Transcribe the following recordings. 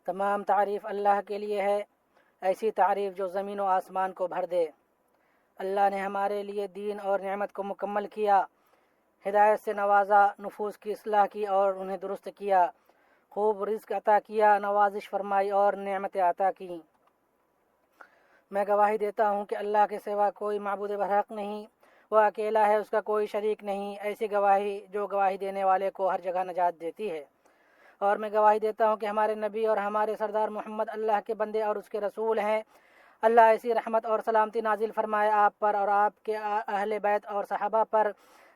تمام تعریف اللہ کے لیے ہے، ایسی تعریف جو زمین و آسمان کو بھر دے۔ اللہ نے ہمارے لیے دین اور نعمت کو مکمل کیا، ہدایت سے نوازا، نفوس کی اصلاح کی اور انہیں درست کیا، خوب رزق عطا کیا، نوازش فرمائی اور نعمتیں عطا کی۔ میں گواہی دیتا ہوں کہ اللہ کے سوا کوئی معبود برحق نہیں، وہ اکیلا ہے، اس کا کوئی شریک نہیں۔ ایسی گواہی جو گواہی دینے والے کو ہر جگہ نجات دیتی ہے۔ اور میں گواہی دیتا ہوں کہ ہمارے نبی اور ہمارے سردار محمد اللہ کے بندے اور اس کے رسول ہیں۔ اللہ ایسی رحمت اور سلامتی نازل فرمائے آپ پر اور آپ کے اہل بیت اور صحابہ پر،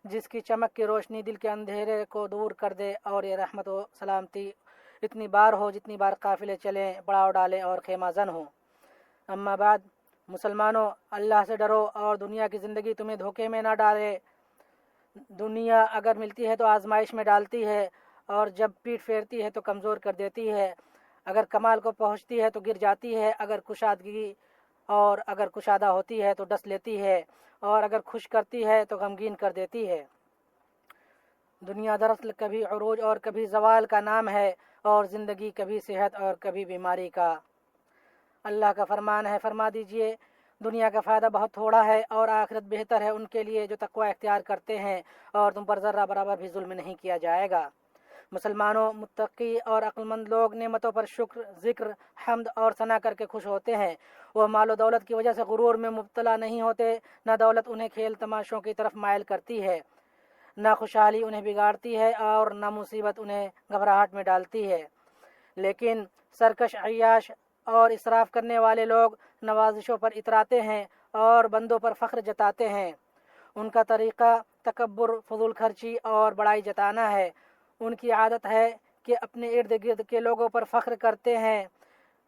جس کی چمک کی روشنی دل کے اندھیرے کو دور کر دے، اور یہ رحمت و سلامتی اتنی بار ہو جتنی بار قافلے چلیں، پڑاؤ ڈالیں اور خیمہ زن ہوں۔ اما بعد، مسلمانوں، اللہ سے ڈرو اور دنیا کی زندگی تمہیں دھوکے میں نہ ڈالے۔ دنیا اگر ملتی ہے تو آزمائش میں ڈالتی ہے، اور جب پیٹ پھیرتی ہے تو کمزور کر دیتی ہے۔ اگر کمال کو پہنچتی ہے تو گر جاتی ہے، اگر کشادہ ہوتی ہے تو ڈس لیتی ہے، اور اگر خوش کرتی ہے تو غمگین کر دیتی ہے۔ دنیا دراصل کبھی عروج اور کبھی زوال کا نام ہے، اور زندگی کبھی صحت اور کبھی بیماری کا۔ اللہ کا فرمان ہے، فرما دیجئے دنیا کا فائدہ بہت تھوڑا ہے اور آخرت بہتر ہے ان کے لیے جو تقوی اختیار کرتے ہیں، اور تم پر ذرہ برابر بھی ظلم نہیں کیا جائے گا۔ مسلمانوں، متقی اور عقلمند لوگ نعمتوں پر شکر، ذکر، حمد اور ثنا کر کے خوش ہوتے ہیں۔ وہ مال و دولت کی وجہ سے غرور میں مبتلا نہیں ہوتے، نہ دولت انہیں کھیل تماشوں کی طرف مائل کرتی ہے، نہ خوشحالی انہیں بگاڑتی ہے اور نہ مصیبت انہیں گھبراہٹ میں ڈالتی ہے۔ لیکن سرکش، عیاش اور اسراف کرنے والے لوگ نوازشوں پر اتراتے ہیں اور بندوں پر فخر جتاتے ہیں۔ ان کا طریقہ تکبر، فضول خرچی اور بڑائی جتانا ہے۔ ان کی عادت ہے کہ اپنے ارد گرد کے لوگوں پر فخر کرتے ہیں،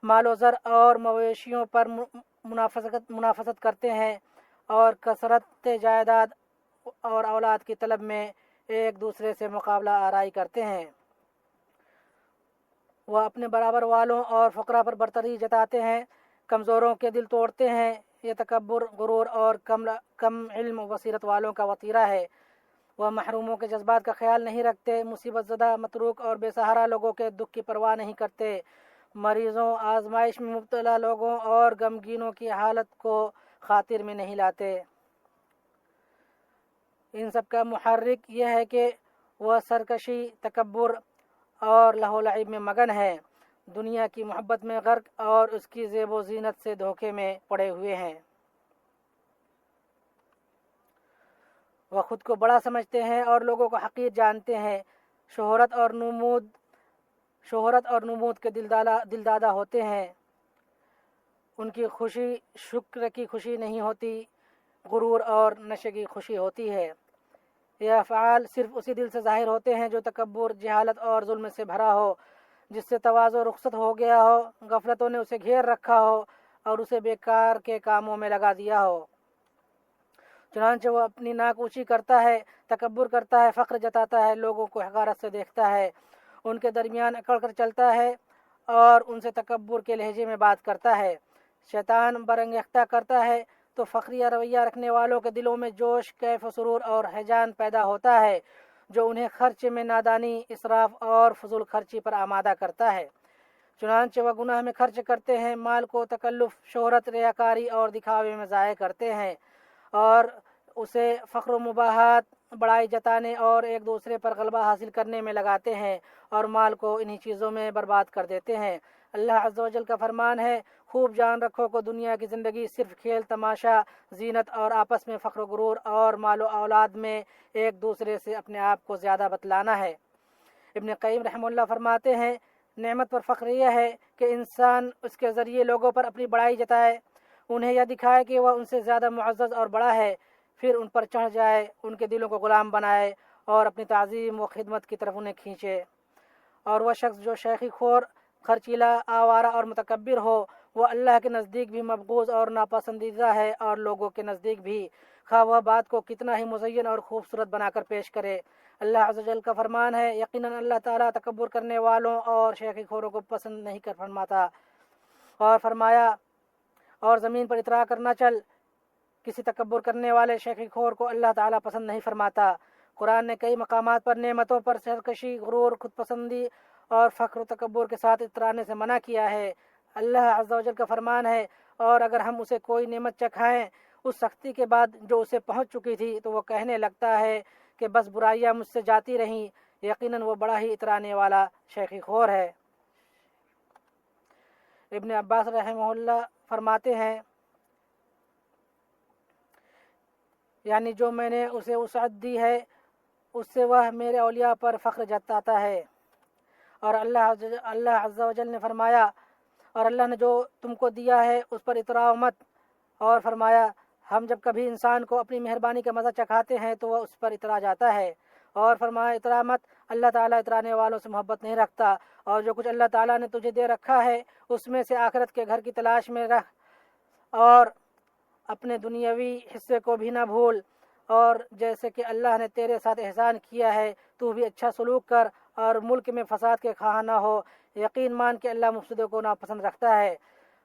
مال و زر اور مویشیوں پر منافست کرتے ہیں، اور کثرت جائیداد اور اولاد کی طلب میں ایک دوسرے سے مقابلہ آرائی کرتے ہیں۔ وہ اپنے برابر والوں اور فقراء پر برتری جتاتے ہیں، کمزوروں کے دل توڑتے ہیں۔ یہ تکبر، غرور اور کم علم و بصیرت والوں کا وطیرہ ہے۔ وہ محروموں کے جذبات کا خیال نہیں رکھتے، مصیبت زدہ، متروک اور بے سہارا لوگوں کے دکھ کی پرواہ نہیں کرتے، مریضوں، آزمائش میں مبتلا لوگوں اور غمگینوں کی حالت کو خاطر میں نہیں لاتے۔ ان سب کا محرک یہ ہے کہ وہ سرکشی، تکبر اور لہو و لعب میں مگن ہے، دنیا کی محبت میں غرق اور اس کی زیب و زینت سے دھوکے میں پڑے ہوئے ہیں۔ وہ خود کو بڑا سمجھتے ہیں اور لوگوں کو حقیر جانتے ہیں، شہرت اور نمود کے دلدادہ ہوتے ہیں۔ ان کی خوشی شکر کی خوشی نہیں ہوتی، غرور اور نشے کی خوشی ہوتی ہے۔ یہ افعال صرف اسی دل سے ظاہر ہوتے ہیں جو تکبر، جہالت اور ظلم سے بھرا ہو، جس سے تواضع رخصت ہو گیا ہو، غفلتوں نے اسے گھیر رکھا ہو اور اسے بیکار کے کاموں میں لگا دیا ہو۔ چنانچہ وہ اپنی ناک اونچی کرتا ہے، تکبر کرتا ہے، فخر جتاتا ہے، لوگوں کو حقارت سے دیکھتا ہے، ان کے درمیان اکڑ کر چلتا ہے اور ان سے تکبر کے لہجے میں بات کرتا ہے۔ شیطان برانگیختہ کرتا ہے تو فخریہ رویہ رکھنے والوں کے دلوں میں جوش، کیف و سرور اور ہیجان پیدا ہوتا ہے، جو انہیں خرچ میں نادانی، اسراف اور فضول خرچی پر آمادہ کرتا ہے۔ چنانچہ وہ گناہ میں خرچ کرتے ہیں، مال کو تکلف، شہرت، ریاکاری اور دکھاوے میں ضائع کرتے ہیں، اور اسے فخر و مباحات، بڑائی جتانے اور ایک دوسرے پر غلبہ حاصل کرنے میں لگاتے ہیں، اور مال کو انہی چیزوں میں برباد کر دیتے ہیں۔ اللہ عز و جل کا فرمان ہے، خوب جان رکھو کہ دنیا کی زندگی صرف کھیل تماشا، زینت اور آپس میں فخر و غرور اور مال و اولاد میں ایک دوسرے سے اپنے آپ کو زیادہ بتلانا ہے۔ ابن قیم رحمہ اللہ فرماتے ہیں، نعمت پر فخر یہ ہے کہ انسان اس کے ذریعے لوگوں پر اپنی بڑائی جتائے، انہیں یہ دکھائے کہ وہ ان سے زیادہ معزز اور بڑا ہے، پھر ان پر چڑھ جائے، ان کے دلوں کو غلام بنائے اور اپنی تعظیم و خدمت کی طرف انہیں کھینچے۔ اور وہ شخص جو شیخی خور، خرچیلا، آوارہ اور متکبر ہو، وہ اللہ کے نزدیک بھی مبغوض اور ناپسندیدہ ہے، اور لوگوں کے نزدیک بھی، خواہ وہ بات کو کتنا ہی مزین اور خوبصورت بنا کر پیش کرے۔ اللہ عز و جل کا فرمان ہے، یقیناً اللہ تعالیٰ تکبر کرنے والوں اور شیخی خوروں کو پسند نہیں کر فرماتا، اور فرمایا، اور زمین پر اترا کر نہ چل، کسی تکبر کرنے والے شیخی خور کو اللہ تعالیٰ پسند نہیں فرماتا۔ قرآن نے کئی مقامات پر نعمتوں پر سرکشی، غرور، خود پسندی اور فخر و تکبر کے ساتھ اترانے سے منع کیا ہے۔ اللہ عز و جل کا فرمان ہے، اور اگر ہم اسے کوئی نعمت چکھائیں اس سختی کے بعد جو اسے پہنچ چکی تھی تو وہ کہنے لگتا ہے کہ بس برائیاں مجھ سے جاتی رہیں، یقیناً وہ بڑا ہی اترانے والا شیخی خور ہے۔ ابن عباس رحمہ اللہ فرماتے ہیں، یعنی جو میں نے اسے وسعت دی ہے اس سے وہ میرے اولیاء پر فخر جتاتا ہے۔ اور اللہ عز و جل نے فرمایا، اور اللہ نے جو تم کو دیا ہے اس پر اتراؤ مت، اور فرمایا ہم جب کبھی انسان کو اپنی مہربانی کا مزہ چکھاتے ہیں تو وہ اس پر اترا جاتا ہے، اور فرمایا اترا مت، اللہ تعالیٰ اترانے والوں سے محبت نہیں رکھتا، اور جو کچھ اللہ تعالیٰ نے تجھے دے رکھا ہے اس میں سے آخرت کے گھر کی تلاش میں رکھ، اور اپنے دنیاوی حصے کو بھی نہ بھول، اور جیسے کہ اللہ نے تیرے ساتھ احسان کیا ہے تو بھی اچھا سلوک کر، اور ملک میں فساد کے خواہاں نہ ہو، یقین مان کہ اللہ مفسدوں کو ناپسند رکھتا ہے۔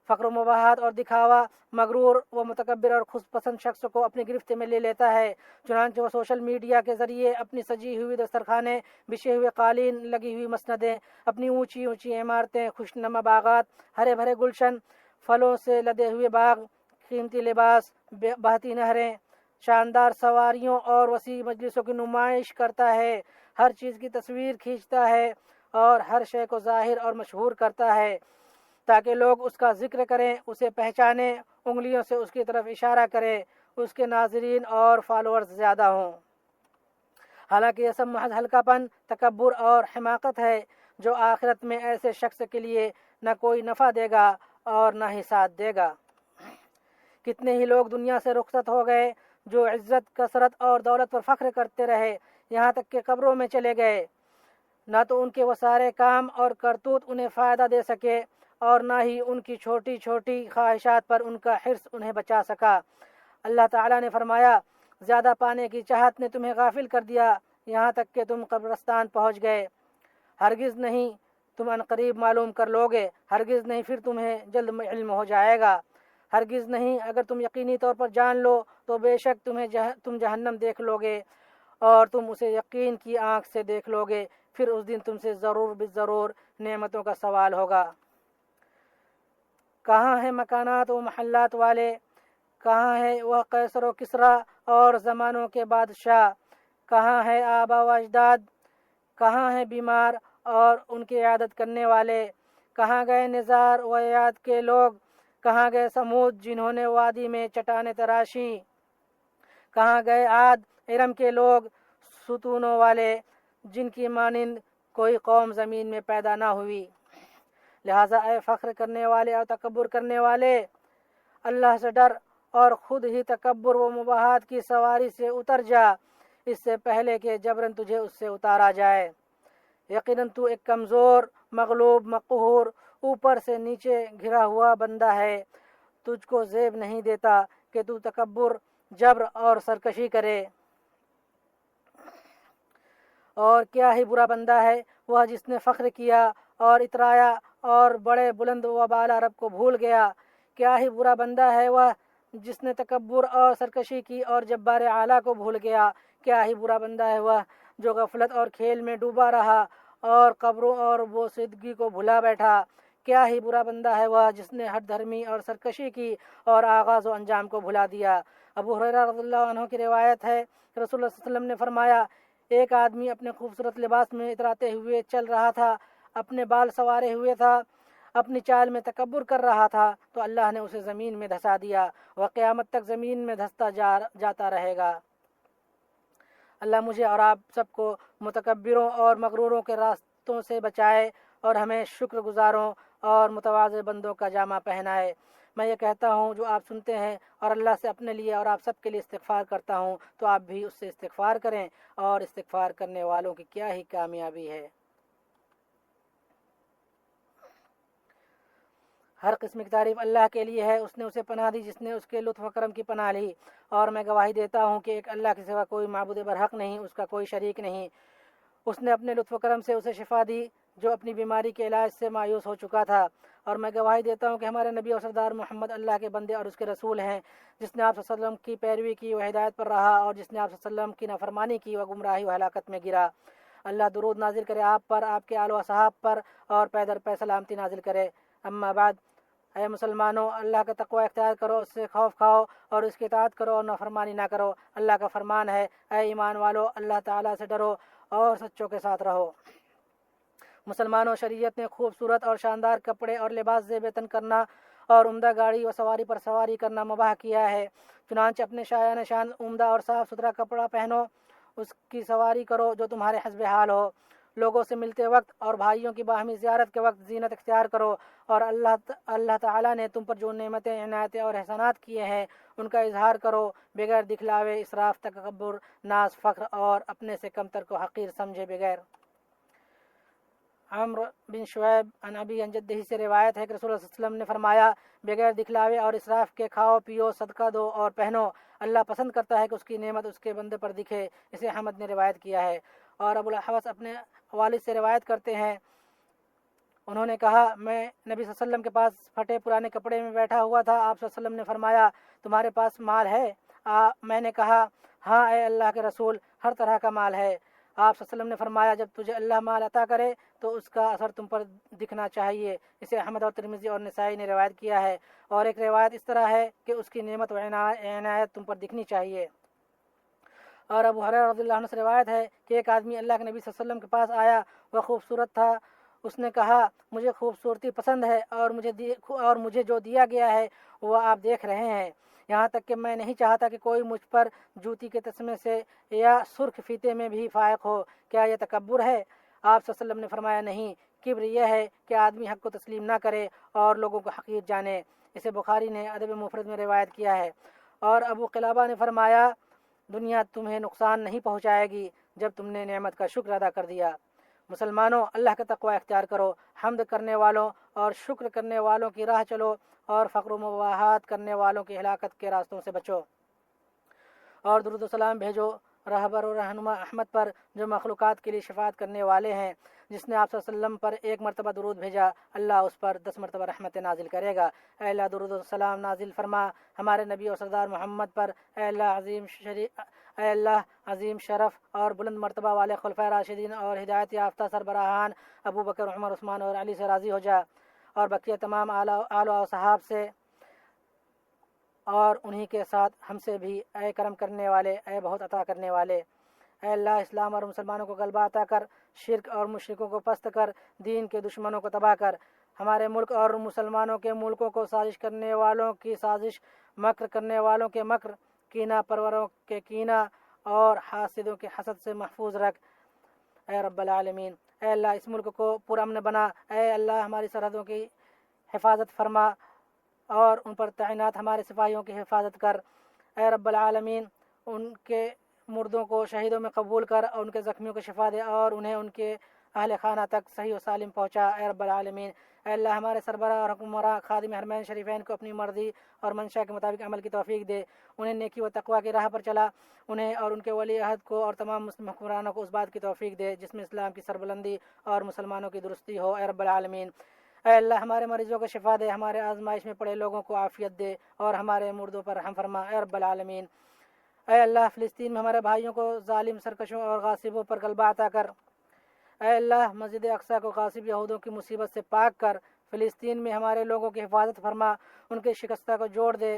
فخر و مباحات اور دکھاوا مغرور و متکبر اور خود پسند شخص کو اپنی گرفت میں لے لیتا ہے، چنانچہ وہ سوشل میڈیا کے ذریعے اپنی سجی ہوئی دسترخوانے، بچھے ہوئے قالین، لگی ہوئی مسندیں، اپنی اونچی اونچی عمارتیں، خوشنما باغات، ہرے بھرے گلشن، پھلوں سے لدے ہوئے باغ، قیمتی لباس، بہتی نہریں، شاندار سواریوں اور وسیع مجلسوں کی نمائش کرتا ہے، ہر چیز کی تصویر کھینچتا ہے اور ہر شے کو ظاہر اور مشہور کرتا ہے تاکہ لوگ اس کا ذکر کریں، اسے پہچانیں، انگلیوں سے اس کی طرف اشارہ کریں، اس کے ناظرین اور فالوورز زیادہ ہوں۔ حالانکہ یہ سب محض ہلکا پن، تکبر اور حماقت ہے جو آخرت میں ایسے شخص کے لیے نہ کوئی نفع دے گا اور نہ ہی ساتھ دے گا۔ کتنے ہی لوگ دنیا سے رخصت ہو گئے جو عزت، کثرت اور دولت پر فخر کرتے رہے، یہاں تک کہ قبروں میں چلے گئے، نہ تو ان کے وہ سارے کام اور کرتوت انہیں فائدہ دے سکے اور نہ ہی ان کی چھوٹی چھوٹی خواہشات پر ان کا حرص انہیں بچا سکا۔ اللہ تعالیٰ نے فرمایا، زیادہ پانے کی چاہت نے تمہیں غافل کر دیا یہاں تک کہ تم قبرستان پہنچ گئے، ہرگز نہیں تم عنقریب معلوم کر لوگے، ہرگز نہیں پھر تمہیں جلد علم ہو جائے گا، ہرگز نہیں اگر تم یقینی طور پر جان لو تو بے شک تم جہنم دیکھ لوگے اور تم اسے یقین کی آنکھ سے دیکھ لوگے، پھر اس دن تم سے ضرور بالضرور نعمتوں کا سوال ہوگا۔ کہاں ہیں مکانات و محلات والے، کہاں ہے وہ قیصر و کسریٰ اور زمانوں کے بادشاہ، کہاں ہے آبا و اجداد، کہاں ہیں بیمار اور ان کی عیادت کرنے والے، کہاں گئے نزار و عیاد کے لوگ، کہاں گئے سمود جنہوں نے وادی میں چٹانیں تراشی، کہاں گئے عاد ارم کے لوگ، ستونوں والے جن کی مانند کوئی قوم زمین میں پیدا نہ ہوئی۔ لہٰذا اے فخر کرنے والے اور تکبر کرنے والے، اللہ سے ڈر اور خود ہی تکبر و مباحات کی سواری سے اتر جا، اس سے پہلے کہ جبراً تجھے اس سے اتارا جائے۔ یقیناً تو ایک کمزور، مغلوب، مقہور، اوپر سے نیچے گھرا ہوا بندہ ہے، تجھ کو زیب نہیں دیتا کہ تو تکبر، جبر اور سرکشی کرے۔ اور کیا ہی برا بندہ ہے وہ جس نے فخر کیا اور اترایا اور بڑے بلند و بالا رب کو بھول گیا، کیا ہی برا بندہ ہے وہ جس نے تکبر اور سرکشی کی اور جبار اعلیٰ کو بھول گیا، کیا ہی برا بندہ ہے وہ جو غفلت اور کھیل میں ڈوبا رہا اور قبروں اور بوسیدگی کو بھلا بیٹھا، کیا ہی برا بندہ ہے وہ جس نے ہٹ دھرمی اور سرکشی کی اور آغاز و انجام کو بھلا دیا۔ ابو ہریرہ رضی اللہ عنہ کی روایت ہے کہ رسول اللہ صلی اللہ علیہ وسلم نے فرمایا، ایک آدمی اپنے خوبصورت لباس میں اتراتے ہوئے چل رہا تھا، اپنے بال سنوارے ہوئے تھا، اپنی چال میں تکبر کر رہا تھا تو اللہ نے اسے زمین میں دھسا دیا، وہ قیامت تک زمین میں دھستا جاتا رہے گا۔ اللہ مجھے اور آپ سب کو متکبروں اور مغروروں کے راستوں سے بچائے اور ہمیں شکر گزاروں اور متواضع بندوں کا جامہ پہنائے۔ میں یہ کہتا ہوں جو آپ سنتے ہیں اور اللہ سے اپنے لیے اور آپ سب کے لیے استغفار کرتا ہوں تو آپ بھی اس سے استغفار کریں، اور استغفار کرنے والوں کی کیا ہی کامیابی ہے۔ ہر قسم کی تعریف اللہ کے لیے ہے، اس نے اسے پناہ دی جس نے اس کے لطف و کرم کی پناہ لی، اور میں گواہی دیتا ہوں کہ ایک اللہ کے سوا کوئی معبود برحق نہیں، اس کا کوئی شریک نہیں۔ اس نے اپنے لطف و کرم سے اسے شفا دی جو اپنی بیماری کے علاج سے مایوس ہو چکا تھا، اور میں گواہی دیتا ہوں کہ ہمارے نبی اور سردار محمد اللہ کے بندے اور اس کے رسول ہیں، جس نے آپ صلی اللہ علیہ وسلم کی پیروی کی وہ ہدایت پر رہا، اور جس نے آپ صلی اللہ علیہ وسلم کی نافرمانی کی وہ گمراہی و ہلاکت میں گرا۔ اللہ درود نازل کرے آپ پر، آپ کے آل و اصحاب پر، اور پے در پے سلامتی نازل کرے۔ اما بعد، اے مسلمانوں، اللہ کا تقوی اختیار کرو، اس سے خوف کھاؤ اور اس کی اطاعت کرو اور نافرمانی نہ کرو۔ اللہ کا فرمان ہے، اے ایمان والو، اللہ تعالیٰ سے ڈرو اور سچوں کے ساتھ رہو۔ مسلمانوں، شریعت نے خوبصورت اور شاندار کپڑے اور لباس زیب تن کرنا اور عمدہ گاڑی و سواری پر سواری کرنا مباح کیا ہے۔ چنانچہ اپنے شایان شان عمدہ اور صاف ستھرا کپڑا پہنو، اس کی سواری کرو جو تمہارے حسب حال ہو۔ لوگوں سے ملتے وقت اور بھائیوں کی باہمی زیارت کے وقت زینت اختیار کرو، اور اللہ تعالیٰ نے تم پر جو نعمتیں، عنایتیں اور احسانات کیے ہیں ان کا اظہار کرو، بغیر دکھلاوے، اسراف، تکبر، ناز، فخر اور اپنے سے کمتر کو حقیر سمجھے بغیر۔ عمرو بن شعیب عن ابی عن جدہ سے روایت ہے کہ رسول اللہ صلی اللہ علیہ وسلم نے فرمایا، بغیر دکھلاوے اور اسراف کے کھاؤ، پیو، صدقہ دو اور پہنو۔ اللہ پسند کرتا ہے کہ اس کی نعمت اس کے بندے پر دکھے۔ اسے احمد نے روایت کیا ہے۔ اور ابو الاحوص اپنے والد سے روایت کرتے ہیں، انہوں نے کہا، میں نبی صلی اللہ علیہ وسلم کے پاس پھٹے پرانے کپڑے میں بیٹھا ہوا تھا۔ آپ صلی اللہ علیہ وسلم نے فرمایا، تمہارے پاس مال ہے؟ میں نے کہا، ہاں اے اللہ کے رسول، ہر طرح کا مال ہے۔ آپ صلی اللہ علیہ وسلم نے فرمایا، جب تجھے اللہ مال عطا کرے تو اس کا اثر تم پر دکھنا چاہیے۔ اسے احمد اور ترمذی اور نسائی نے روایت کیا ہے، اور ایک روایت اس طرح ہے کہ اس کی نعمت و عنایت تم پر دکھنی چاہیے۔ اور ابو ہریرہ رضی اللہ عنہ سے روایت ہے کہ ایک آدمی اللہ کے نبی صلی اللہ علیہ وسلم کے پاس آیا، وہ خوبصورت تھا۔ اس نے کہا، مجھے خوبصورتی پسند ہے اور مجھے جو دیا گیا ہے وہ آپ دیکھ رہے ہیں، یہاں تک کہ میں نہیں چاہتا کہ کوئی مجھ پر جوتی کے تسمے سے یا سرخ فیتے میں بھی فائق ہو۔ کیا یہ تکبر ہے؟ آپ صلی اللہ علیہ وسلم نے فرمایا، نہیں، کبر یہ ہے کہ آدمی حق کو تسلیم نہ کرے اور لوگوں کو حقیر جانے۔ اسے بخاری نے ادب مفرد میں روایت کیا ہے۔ اور ابو قلابہ نے فرمایا، دنیا تمہیں نقصان نہیں پہنچائے گی جب تم نے نعمت کا شکر ادا کر دیا۔ مسلمانوں، اللہ کا تقوی اختیار کرو، حمد کرنے والوں اور شکر کرنے والوں کی راہ چلو، اور فقر و مباحات کرنے والوں کی ہلاکت کے راستوں سے بچو۔ اور درود و سلام بھیجو رہبر و رہنما احمد پر، جو مخلوقات کے لیے شفاعت کرنے والے ہیں۔ جس نے آپ صلی اللہ علیہ وسلم پر ایک مرتبہ درود بھیجا، اللہ اس پر 10 مرتبہ رحمت نازل کرے گا۔ اے اللہ، درود و سلام نازل فرما ہمارے نبی اور سردار محمد پر۔ اے اللہ عظیم شرف اور بلند مرتبہ والے خلفائے راشدین اور ہدایت یافتہ سربراہان ابو بکر، عمر، عثمان اور علی سے راضی ہو جا، اور بقیہ تمام آل و صحاب سے اور انہی کے ساتھ ہم سے بھی۔ اے کرم کرنے والے، اے بہت عطا کرنے والے، اے اللہ اسلام اور مسلمانوں کو غلبہ عطا کر، شرک اور مشرکوں کو پست کر، دین کے دشمنوں کو تباہ کر، ہمارے ملک اور مسلمانوں کے ملکوں کو سازش کرنے والوں کی سازش، مکر کرنے والوں کے مکر، کینہ پروروں کے کینہ اور حاسدوں کے حسد سے محفوظ رکھ اے رب العالمین۔ اے اللہ اس ملک کو پرامن بنا۔ اے اللہ ہماری سرحدوں کی حفاظت فرما اور ان پر تعینات ہمارے سپاہیوں کی حفاظت کر۔ اے رب العالمین ان کے مردوں کو شہیدوں میں قبول کر اور ان کے زخمیوں کو شفا دے اور انہیں ان کے اہل خانہ تک صحیح و سالم پہنچا۔ اے رب العالمین، اے اللہ ہمارے سربراہ اور حکمراں خادم حرمین شریفین کو اپنی مرضی اور منشا کے مطابق عمل کی توفیق دے، انہیں نیکی و تقوی کی راہ پر چلا، انہیں اور ان کے ولی عہد کو اور تمام مسلم حکمرانوں کو اس بات کی توفیق دے جس میں اسلام کی سربلندی اور مسلمانوں کی درستی ہو۔ اے رب العالمین، اے اللہ ہمارے مریضوں کو شفا دے، ہمارے آزمائش میں پڑے لوگوں کو عافیت دے اور ہمارے مردوں پر رحم فرما۔ اے رب العالمین، اے اللہ فلسطین میں ہمارے بھائیوں کو ظالم سرکشوں اور غاصبوں پر غلبہ عطا کر۔ اے اللہ مسجد اقصیٰ کو غاصب یہودوں کی مصیبت سے پاک کر۔ فلسطین میں ہمارے لوگوں کی حفاظت فرما، ان کے شکستہ کو جوڑ دے،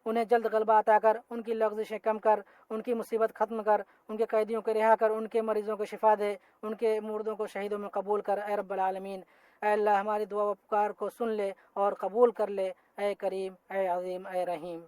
انہیں جلد غلبہ عطا کر، ان کی لغزشیں کم کر، ان کی مصیبت ختم کر، ان کے قیدیوں کو رہا کر، ان کے مریضوں کو شفا دے، ان کے مردوں کو شہیدوں میں قبول کر۔ اے رب العالمین، اے اللہ ہماری دعا و پکار کو سن لے اور قبول کر لے۔ اے کریم، اے عظیم، اے رحیم۔